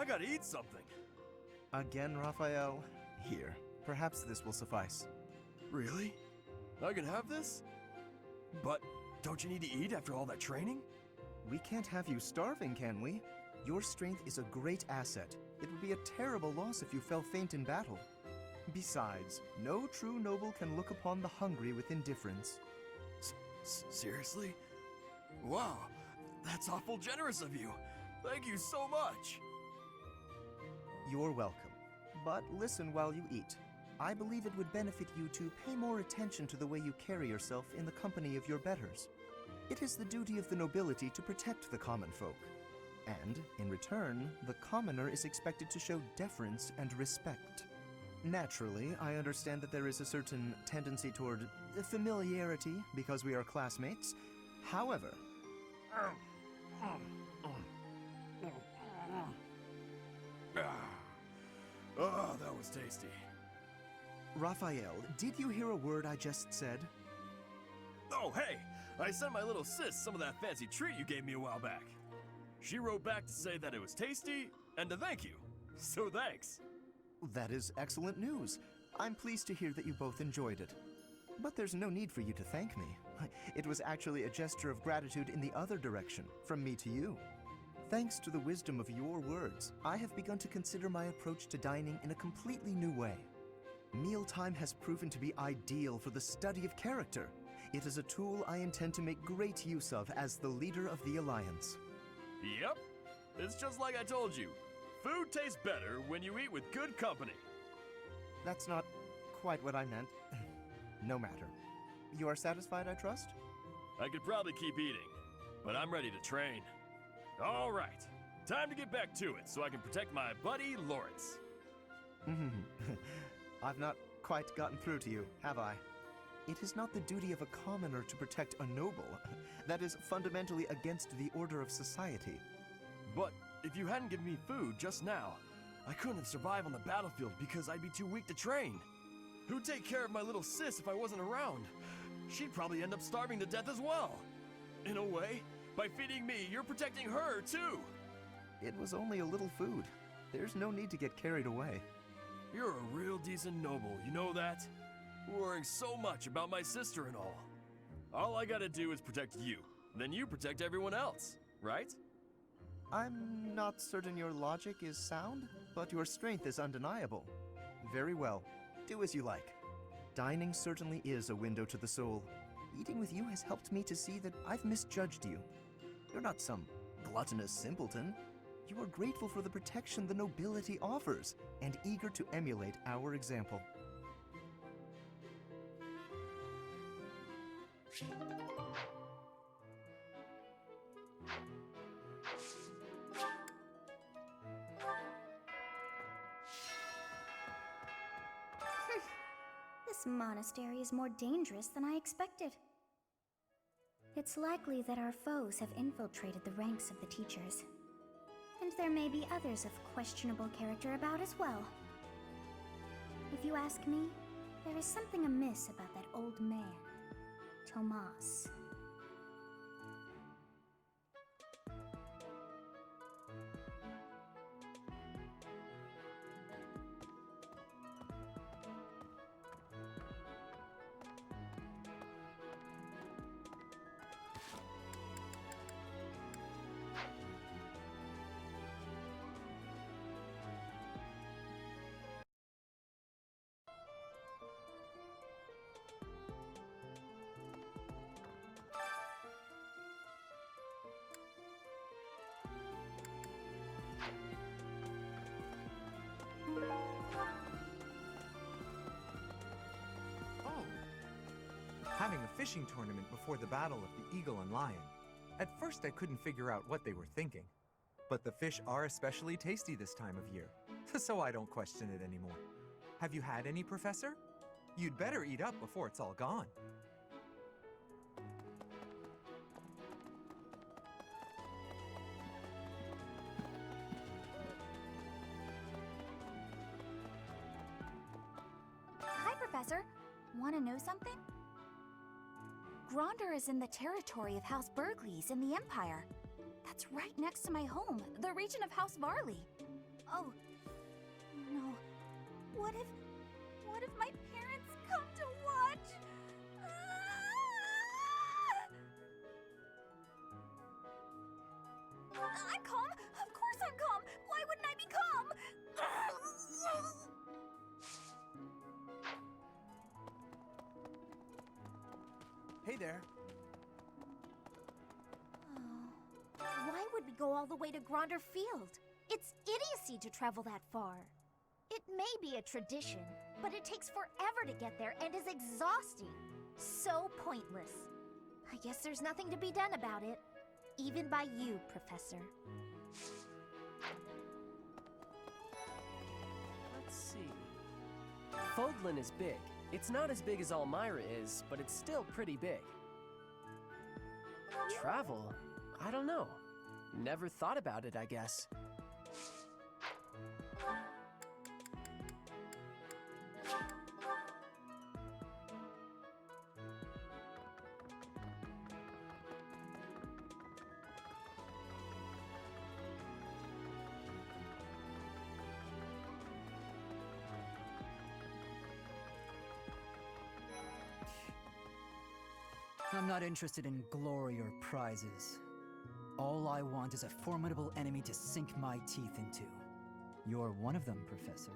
gotta eat something. Again, Raphael? Here, perhaps this will suffice. Really? I can have this? But don't you need to eat after all that training? We can't have you starving, can we? Your strength is a great asset. It would be a terrible loss if you fell faint in battle. Besides, no true noble can look upon the hungry with indifference. Seriously? Wow, that's awful generous of you. Thank you so much. You're welcome. But listen while you eat. I believe it would benefit you to pay more attention to the way you carry yourself in the company of your betters. It is the duty of the nobility to protect the common folk. And, in return, the commoner is expected to show deference and respect. Naturally, I understand that there is a certain tendency toward familiarity because we are classmates. However... Oh, that was tasty. Raphael, did you hear a word I just said? Oh, hey! I sent my little sis some of that fancy treat you gave me a while back. She wrote back to say that it was tasty and to thank you. So thanks. That is excellent news. I'm pleased to hear that you both enjoyed it. But there's no need for you to thank me. It was actually a gesture of gratitude in the other direction, from me to you. Thanks to the wisdom of your words, I have begun to consider my approach to dining in a completely new way. Mealtime has proven to be ideal for the study of character. It is a tool I intend to make great use of as the leader of the Alliance. Yep, it's just like I told you. Food tastes better when you eat with good company. That's not quite what I meant. No matter. You are satisfied, I trust? I could probably keep eating, but I'm ready to train. All right, time to get back to it so I can protect my buddy Lawrence. I've not quite gotten through to you, have I? It is not the duty of a commoner to protect a noble. That is fundamentally against the order of society. But if you hadn't given me food just now, I couldn't have survived on the battlefield because I'd be too weak to train. Who'd take care of my little sis if I wasn't around? She'd probably end up starving to death as well. In a way, by feeding me, you're protecting her too. It was only a little food. There's no need to get carried away. You're a real decent noble, you know that? Worrying so much about my sister and all. All I gotta do is protect you, then you protect everyone else, right? I'm not certain your logic is sound, but your strength is undeniable. Very well. Do as you like. Dining certainly is a window to the soul. Eating with you has helped me to see that I've misjudged you. You're not some gluttonous simpleton. You are grateful for the protection the nobility offers, and eager to emulate our example. This monastery is more dangerous than I expected. It's likely that our foes have infiltrated the ranks of the teachers. And there may be others of questionable character about as well. If you ask me, there is something amiss about that old man, Tomas. Oh. Having a fishing tournament before the Battle of the Eagle and Lion. At first I couldn't figure out what they were thinking. But the fish are especially tasty this time of year, so I don't question it anymore. Have you had any, Professor? You'd better eat up before it's all gone. Hi, Professor. Want to know something? Gronder is in the territory of House Burgleys in the Empire. That's right next to my home, the region of House Varley. Oh, no. What if my parents come to watch? I'm calm. Of course I'm calm. Why wouldn't I be calm? Hey there. Why would we go all the way to Gronder Field? It's idiocy to travel that far. It may be a tradition, but it takes forever to get there and is exhausting. So pointless. I guess there's nothing to be done about it. Even by you, Professor. Let's see. Fodlan is big. It's not as big as Almyra is, but it's still pretty big. Travel? I don't know. Never thought about it, I guess. I'm not interested in glory or prizes. All I want is a formidable enemy to sink my teeth into. You're one of them, Professor.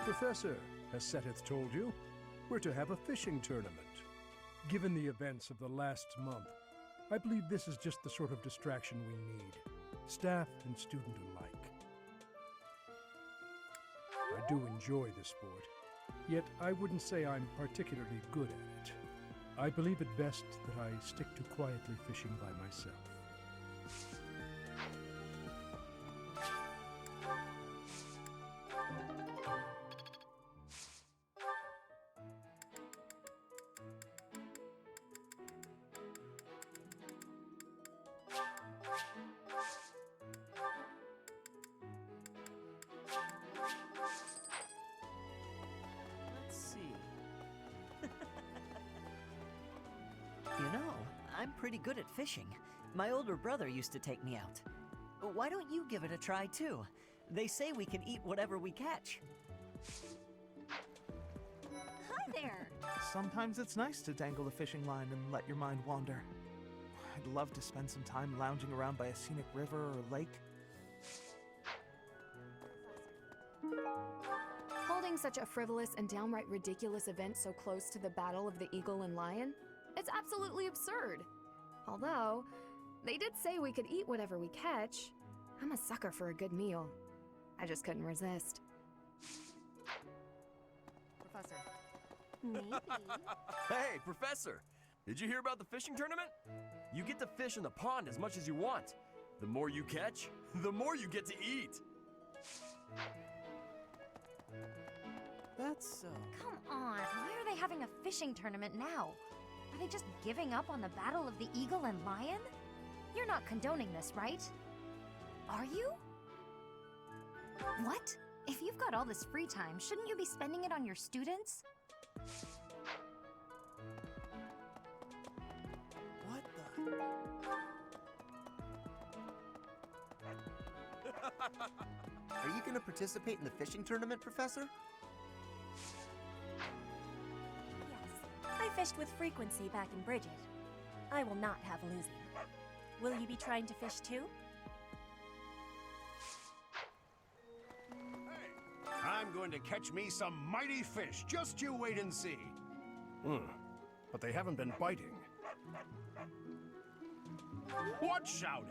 Professor, as Seteth told you, we're to have a fishing tournament. Given the events of the last month, I believe this is just the sort of distraction we need, staff and student alike. I do enjoy the sport, yet I wouldn't say I'm particularly good at it. I believe it best that I stick to quietly fishing by myself. Let's see. You know, I'm pretty good at fishing. My older brother used to take me out. Why don't you give it a try too? They say we can eat whatever we catch. Hi there. Sometimes it's nice to dangle a fishing line and let your mind wander. I'd love to spend some time lounging around by a scenic river or lake. Holding such a frivolous and downright ridiculous event so close to the Battle of the Eagle and Lion? It's absolutely absurd. Although, they did say we could eat whatever we catch. I'm a sucker for a good meal. I just couldn't resist. Professor. Maybe. Hey, Professor! Did you hear about the fishing tournament? You get to fish in the pond as much as you want. The more you catch, the more you get to eat. That's, Come on. Why are they having a fishing tournament now? Are they just giving up on the Battle of the Eagle and Lion? You're not condoning this, right? Are you? What? If you've got all this free time, shouldn't you be spending it on your students? What the? Are you going to participate in the fishing tournament, Professor? Yes. I fished with frequency back in Bridget. I will not have losing. Will you be trying to fish too? I'm going to catch me some mighty fish. Just you wait and see. But they haven't been biting. What shouting?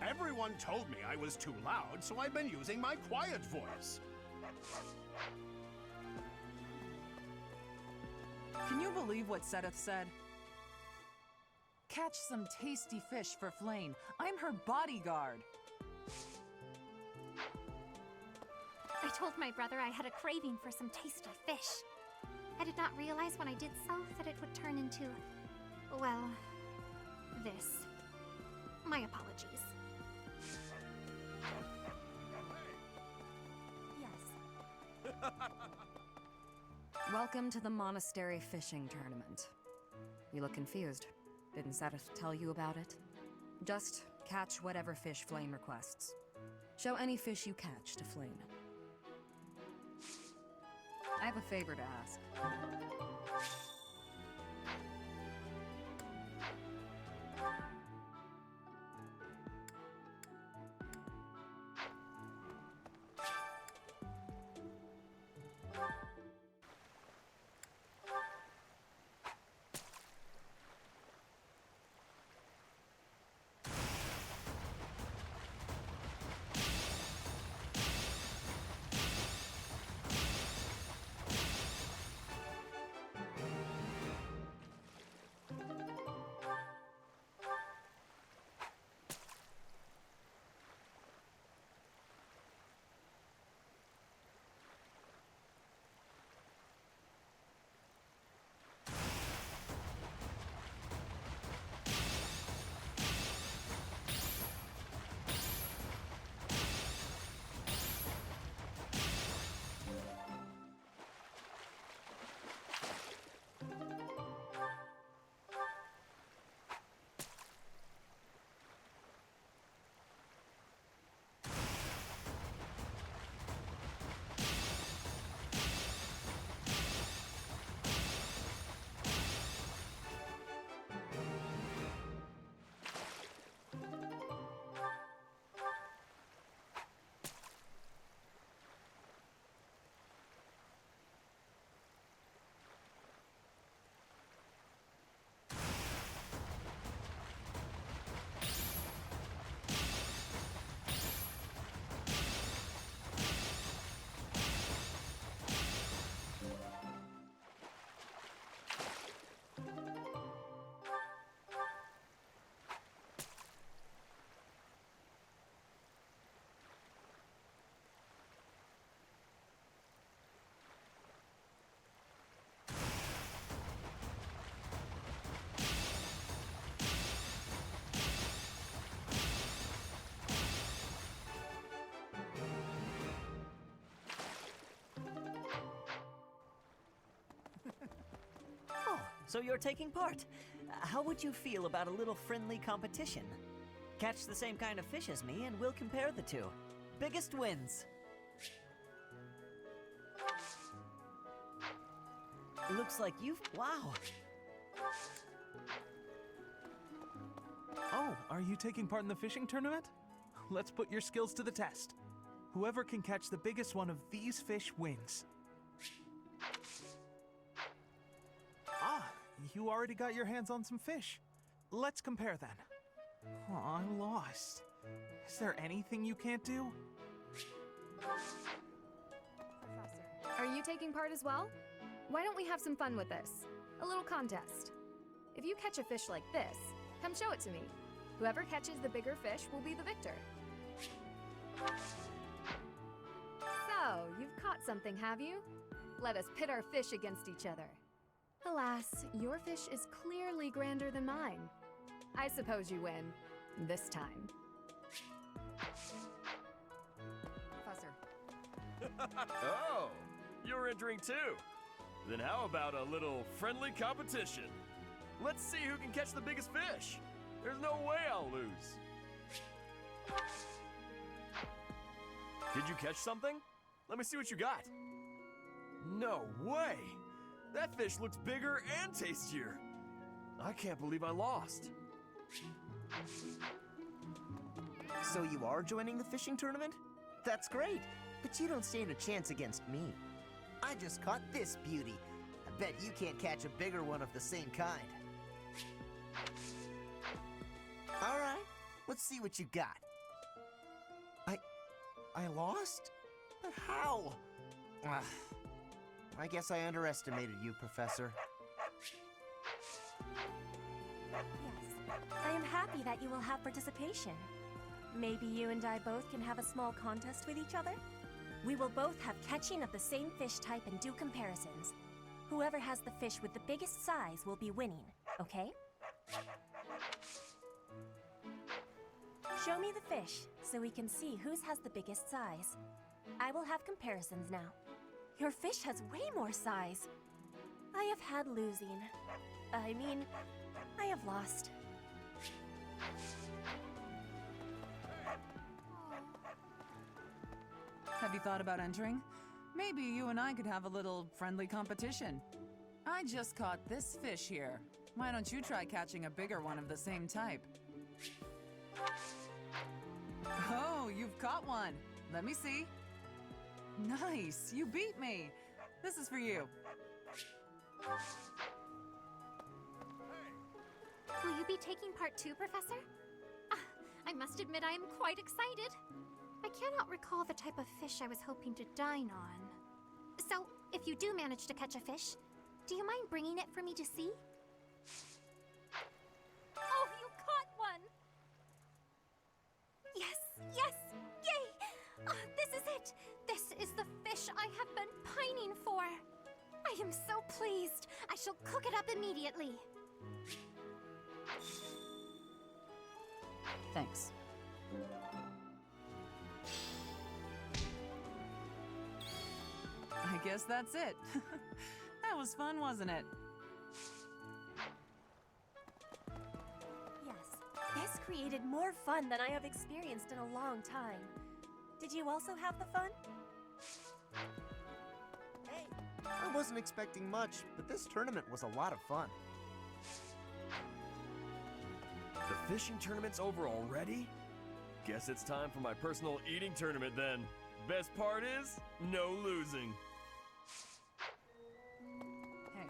Everyone told me I was too loud, so I've been using my quiet voice. Can you believe what Seteth said? Catch some tasty fish for Flayn. I'm her bodyguard. I told my brother I had a craving for some tasty fish. I did not realize when I did so that it would turn into, well, this. My apologies. Yes. Welcome to the Monastery Fishing Tournament. You look confused. Didn't Seth tell you about it? Just catch whatever fish Flayn requests. Show any fish you catch to Flayn. I have a favor to ask. So you're taking part. How would you feel about a little friendly competition? Catch the same kind of fish as me and we'll compare the two. Biggest wins. Looks like you've... Wow. Oh, are you taking part in the fishing tournament? Let's put your skills to the test. Whoever can catch the biggest one of these fish wins. You already got your hands on some fish. Let's compare then. Oh, I'm lost. Is there anything you can't do? Professor, are you taking part as well? Why don't we have some fun with this? A little contest. If you catch a fish like this, come show it to me. Whoever catches the bigger fish will be the victor. So, you've caught something, have you? Let us pit our fish against each other. Alas, your fish is clearly grander than mine. I suppose you win. This time. Professor. Oh, you're entering too. Then how about a little friendly competition? Let's see who can catch the biggest fish. There's no way I'll lose. Did you catch something? Let me see what you got. No way! That fish looks bigger and tastier. I can't believe I lost. So you are joining the fishing tournament? That's great, but you don't stand a chance against me. I just caught this beauty. I bet you can't catch a bigger one of the same kind. All right, let's see what you got. I lost? But how? I guess I underestimated you, Professor. Yes, I am happy that you will have participation. Maybe you and I both can have a small contest with each other? We will both have catching of the same fish type and do comparisons. Whoever has the fish with the biggest size will be winning, okay? Show me the fish, so we can see whose has the biggest size. I will have comparisons now. Your fish has way more size. I have had losing. I mean, I have lost. Have you thought about entering? Maybe you and I could have a little friendly competition. I just caught this fish here. Why don't you try catching a bigger one of the same type? Oh, you've caught one. Let me see. Nice, you beat me. This is for you. Will you be taking part 2, Professor? I must admit I am quite excited. I cannot recall the type of fish I was hoping to dine on. So, if you do manage to catch a fish, do you mind bringing it for me to see? Oh, you caught one! Yes, yes, yay! This is it! This is the fish I have been pining for! I am so pleased! I shall cook it up immediately. Thanks. I guess that's it. That was fun, wasn't it? Yes, this created more fun than I have experienced in a long time. Did you also have the fun? Hey, I wasn't expecting much, but this tournament was a lot of fun. The fishing tournament's over already? Guess it's time for my personal eating tournament then. Best part is, no losing. Hey,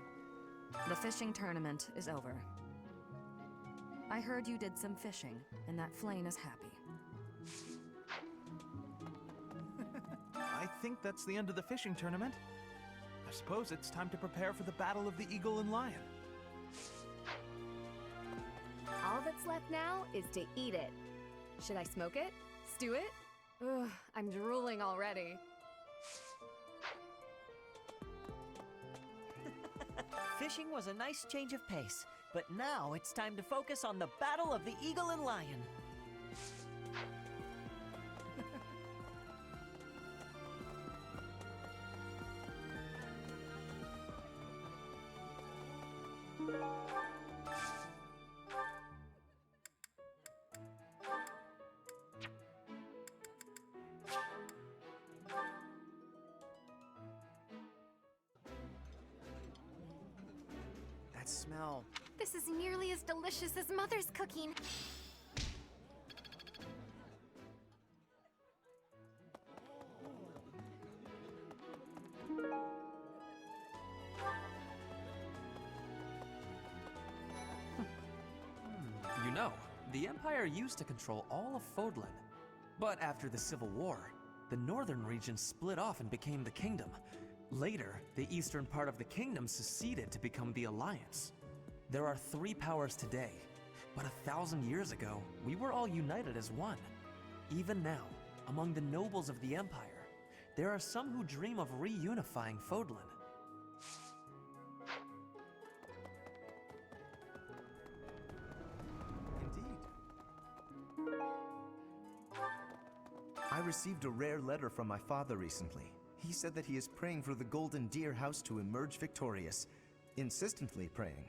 the fishing tournament is over. I heard you did some fishing, and that Flayn is happy. I think that's the end of the fishing tournament. I suppose it's time to prepare for the battle of the Eagle and Lion. All that's left now is to eat it. Should I smoke it? Stew it? Ugh, I'm drooling already. Fishing was a nice change of pace, but now it's time to focus on the battle of the Eagle and Lion. That smell. This is nearly as delicious as Mother's cooking. You know, the Empire used to control all of Fodlan. But after the Civil War, the northern region split off and became the Kingdom. Later, the eastern part of the Kingdom seceded to become the Alliance. There are 3 powers today, but 1,000 years ago, we were all united as one. Even now, among the nobles of the Empire, there are some who dream of reunifying Fodlan. Indeed. I received a rare letter from my father recently. He said that he is praying for the Golden Deer House to emerge victorious. Insistently praying.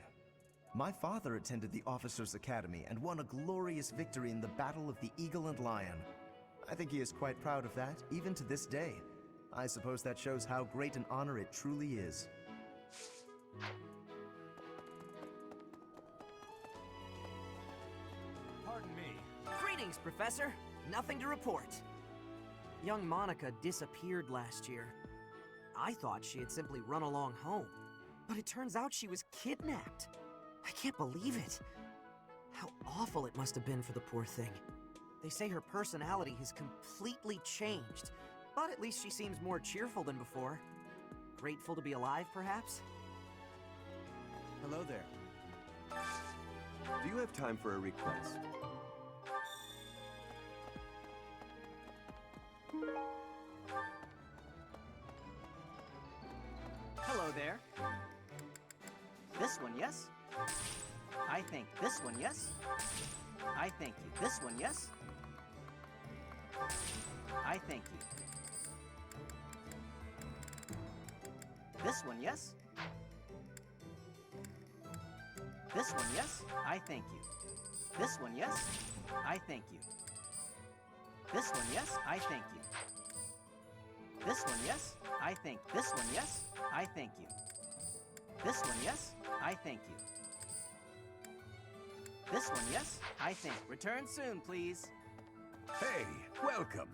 My father attended the Officers' Academy and won a glorious victory in the Battle of the Eagle and Lion. I think he is quite proud of that, even to this day. I suppose that shows how great an honor it truly is. Pardon me. Greetings, Professor. Nothing to report. Young Monica disappeared last year. I thought she had simply run along home, but it turns out she was kidnapped. I can't believe it. How awful it must have been for the poor thing. They say her personality has completely changed, but at least she seems more cheerful than before. Grateful to be alive, perhaps? Hello there. Do you have time for a request? Hello there. This one, yes? I think this one, yes? I thank you. This one, yes? I thank you. This one, yes? This one, yes? I thank you. This one, yes? I thank you. This one, yes? I thank you. This one, yes? I thank. This one, yes? I thank you. This one, yes? I thank you. This one, yes? I thank. Return soon, please. Hey, welcome.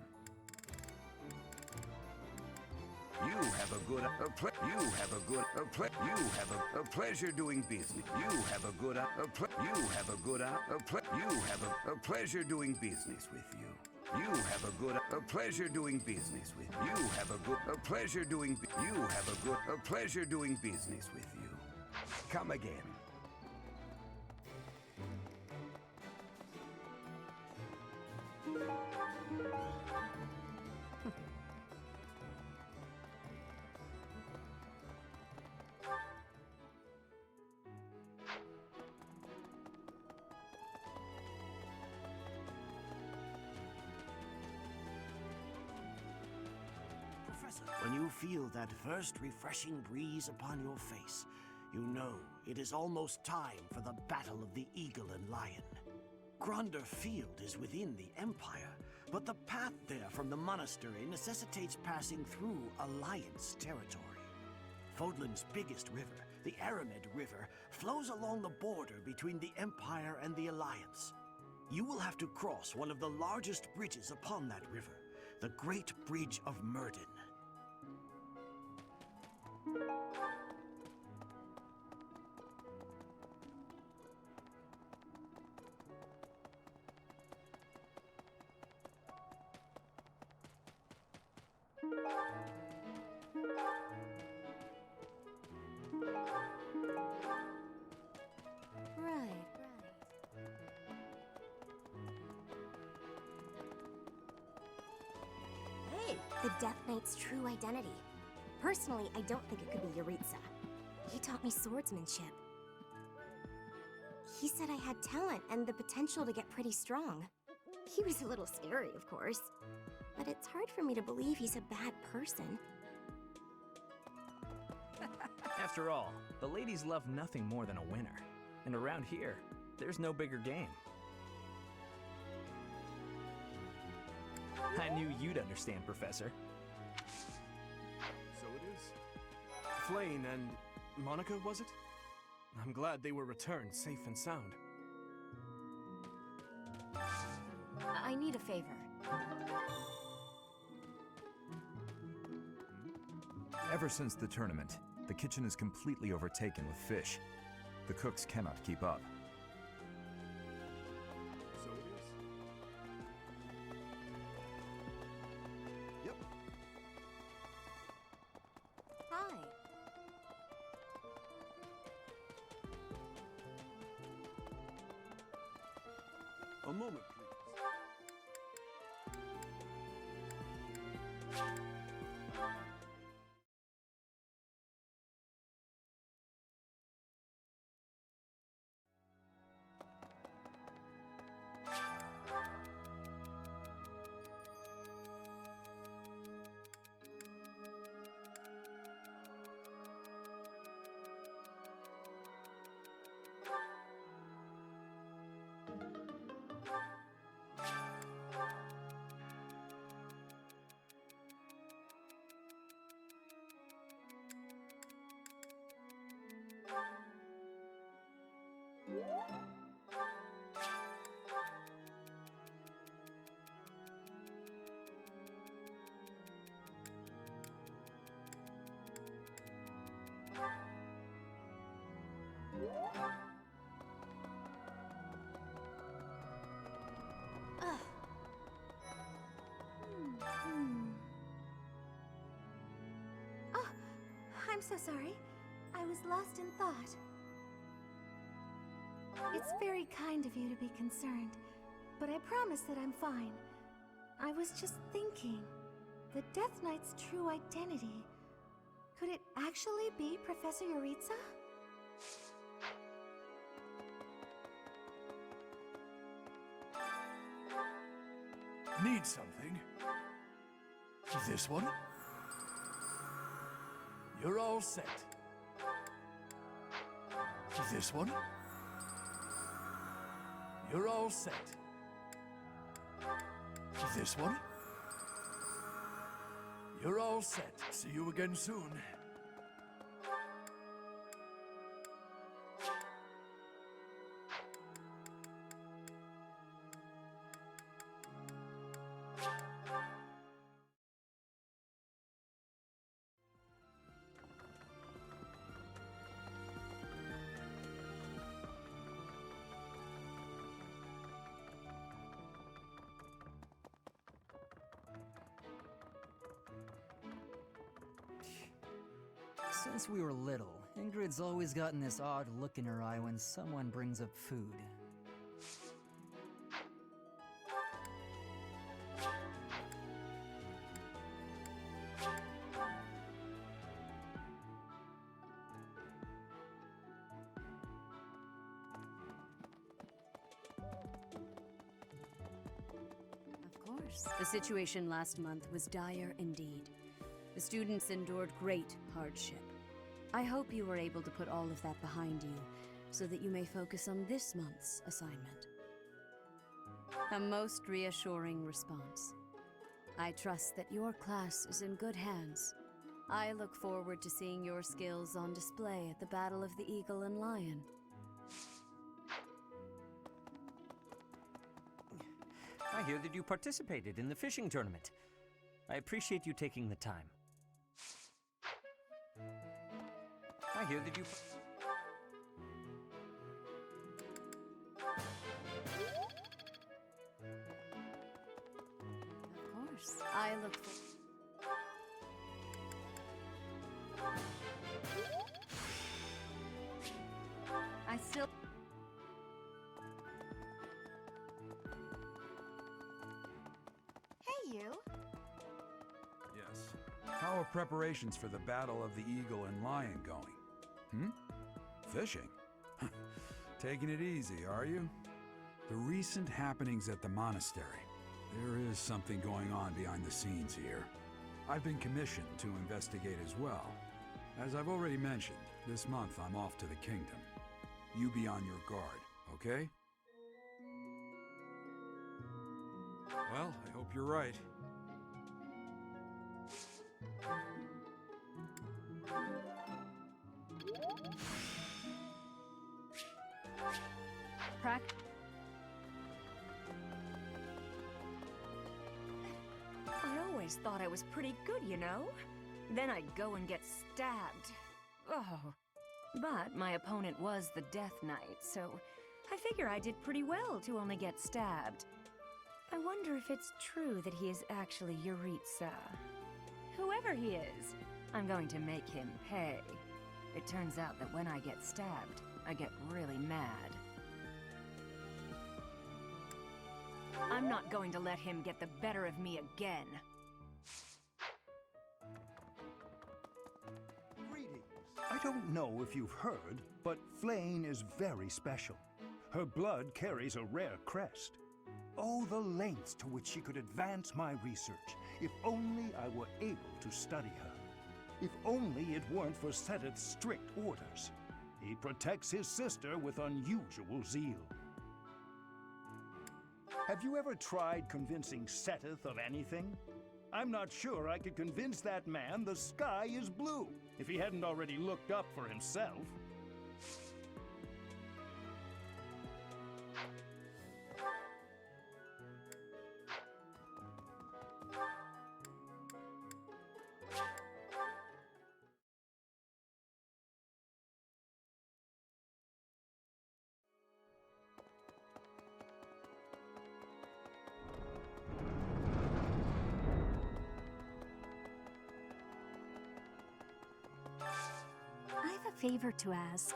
You have a good, you have a good, you have a pleasure doing business. You have a good, you have a good, you have a pleasure doing business with you. You have a good, pleasure doing business with you. You have a good, pleasure doing, you have a good, pleasure doing business with you. Come again. When you feel that first refreshing breeze upon your face, you know it is almost time for the Battle of the Eagle and Lion. Gronder Field is within the Empire, but the path there from the monastery necessitates passing through Alliance territory. Fodlan's biggest river, the Aramid River, flows along the border between the Empire and the Alliance. You will have to cross one of the largest bridges upon that river, the Great Bridge of Myrden. Hey, the Death Knight's true identity. Personally, I don't think it could be Yaritza. He taught me swordsmanship. He said I had talent and the potential to get pretty strong. He was a little scary, of course. But it's hard for me to believe he's a bad person. After all, the ladies love nothing more than a winner. And around here, there's no bigger game. I knew you'd understand, Professor. So it is. Flayn and Monica, was it? I'm glad they were returned safe and sound. I need a favor. Ever since the tournament, the kitchen is completely overtaken with fish. The cooks cannot keep up. So it is. Yep. Hi. A moment, please. Oh, I'm so sorry. I was lost in thought. It's very kind of you to be concerned, but I promise that I'm fine. I was just thinking, the Death Knight's true identity, could it actually be Professor Yaritza? Need something? This one? You're all set. This one? You're all set. This one? You're all set. See you again soon. Since we were little, Ingrid's always gotten this odd look in her eye when someone brings up food. Of course. The situation last month was dire indeed. The students endured great hardship. I hope you were able to put all of that behind you, so that you may focus on this month's assignment. A most reassuring response. I trust that your class is in good hands. I look forward to seeing your skills on display at the Battle of the Eagle and Lion. I hear that you participated in the fishing tournament. I appreciate you taking the time. I hear that you... Of course. I look for... I still... Hey, you. Yes. How are preparations for the Battle of the Eagle and Lion going? Fishing? Taking it easy, are you? The recent happenings at the monastery. There is something going on behind the scenes here. I've been commissioned to investigate as well. As I've already mentioned, this month I'm off to the kingdom. You be on your guard, okay? Well, I hope you're right. I always thought I was pretty good, you know? Then I'd go and get stabbed. Oh. But my opponent was the Death Knight, so I figure I did pretty well to only get stabbed. I wonder if it's true that he is actually Yuritsa. Whoever he is, I'm going to make him pay. It turns out that when I get stabbed, I get really mad. I'm not going to let him get the better of me again. I don't know if you've heard, but Flayn is very special. Her blood carries a rare crest. Oh, the lengths to which she could advance my research, if only I were able to study her. If only it weren't for Seteth's strict orders. He protects his sister with unusual zeal. Have you ever tried convincing Seteth of anything? I'm not sure I could convince that man the sky is blue, if he hadn't already looked up for himself. I have a favor to ask.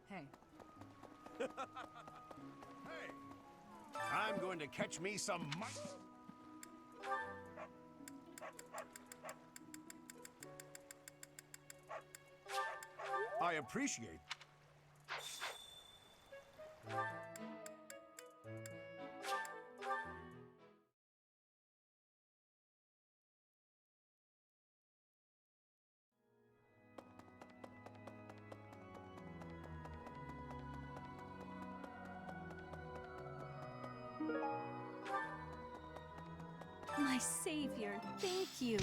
Hey. Hey! I'm going to catch me some I appreciate My savior, thank you.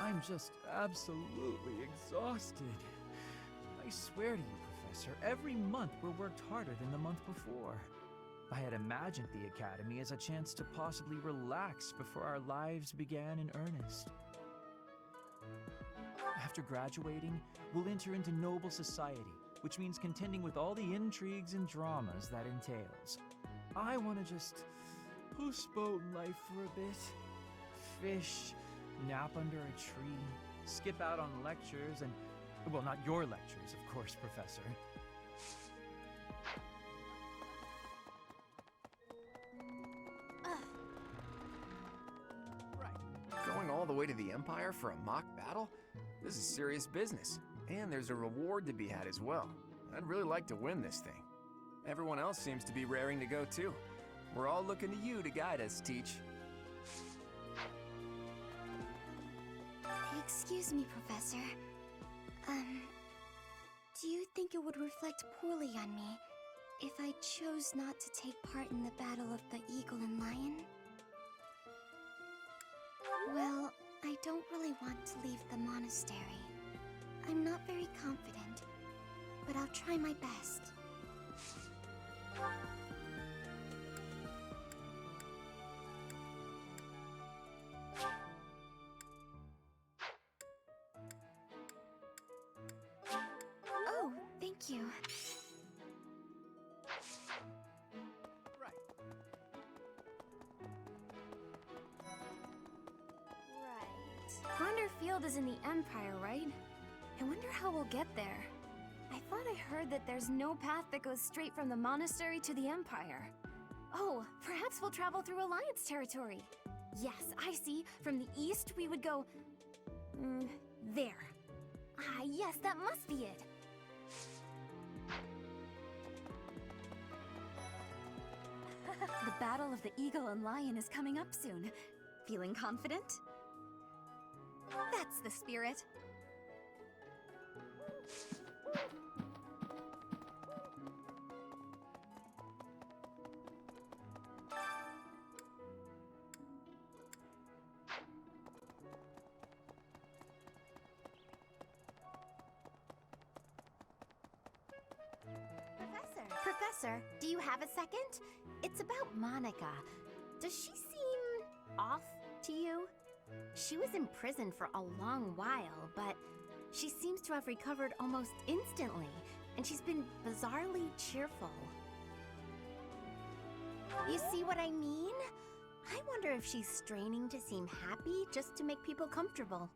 I'm just absolutely exhausted. I swear to you, Professor, every month we're worked harder than the month before. I had imagined the Academy as a chance to possibly relax before our lives began in earnest. After graduating, we'll enter into noble society, which means contending with all the intrigues and dramas that entails. I want to just postpone life for a bit. Fish, nap under a tree, skip out on lectures, and, well, not your lectures, of course, Professor. Going all the way to the Empire for a mock battle? This is serious business, and there's a reward to be had as well. I'd really like to win this thing. Everyone else seems to be raring to go too. We're all looking to you to guide us, Teach. Excuse me, Professor. Do you think it would reflect poorly on me if I chose not to take part in the Battle of the Eagle and Lion? Well, I don't really want to leave the monastery. I'm not very confident, but I'll try my best. Oh, thank you. Gronder Field is in the Empire, right? I wonder how we'll get there. I thought I heard that there's no path that goes straight from the monastery to the Empire. Oh, perhaps we'll travel through Alliance territory. Yes, I see. From the east, we would go... there. Ah, yes, that must be it. The Battle of the Eagle and Lion is coming up soon. Feeling confident? That's the spirit. Professor, do you have a second? It's about Monica. Does she seem off to you? She was in prison for a long while, but she seems to have recovered almost instantly, and she's been bizarrely cheerful. You see what I mean? I wonder if she's straining to seem happy just to make people comfortable.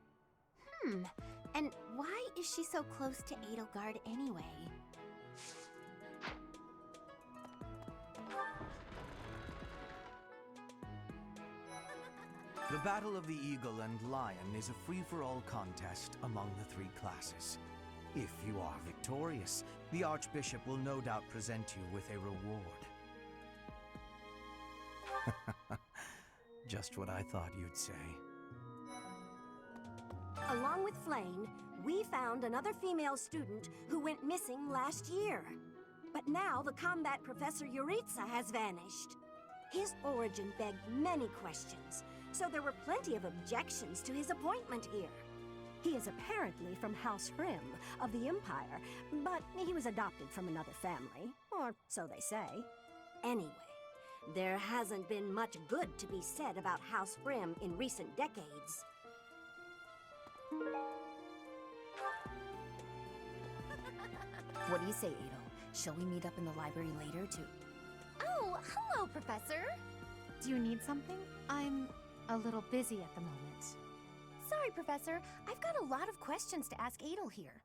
And why is she so close to Edelgard anyway? The Battle of the Eagle and Lion is a free-for-all contest among the three classes. If you are victorious, the Archbishop will no doubt present you with a reward. Just what I thought you'd say. Along with Flayn, we found another female student who went missing last year. But now the combat professor Yuritsa has vanished. His origin begged many questions, so there were plenty of objections to his appointment here. He is apparently from House Rim of the Empire, but he was adopted from another family, or so they say. Anyway, there hasn't been much good to be said about House Rim in recent decades. What do you say, Adel? Shall we meet up in the library later to... Oh, hello, Professor! Do you need something? I'm a little busy at the moment. Sorry, Professor. I've got a lot of questions to ask Adel here.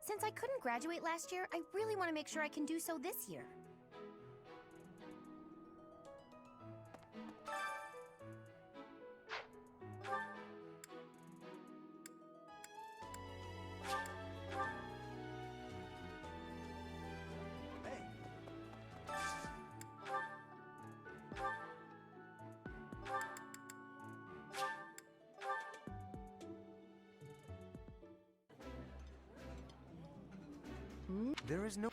Since I couldn't graduate last year, I really want to make sure I can do so this year. There is no...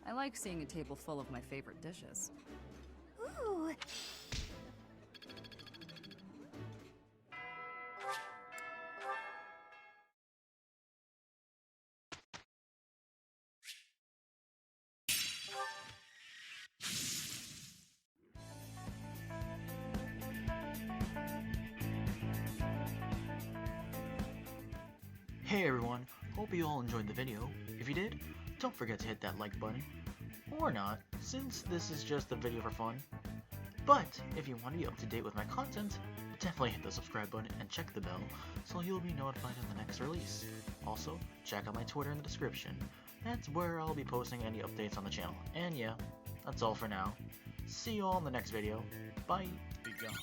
I like seeing a table full of my favorite dishes. Ooh. Hey everyone, hope you all enjoyed the video. If you did, don't forget to hit that like button. Or not, since this is just a video for fun. But if you want to be up to date with my content, definitely hit the subscribe button and check the bell so you'll be notified of the next release. Also, check out my Twitter in the description. That's where I'll be posting any updates on the channel. And yeah, that's all for now. See you all in the next video. Bye. Be gone.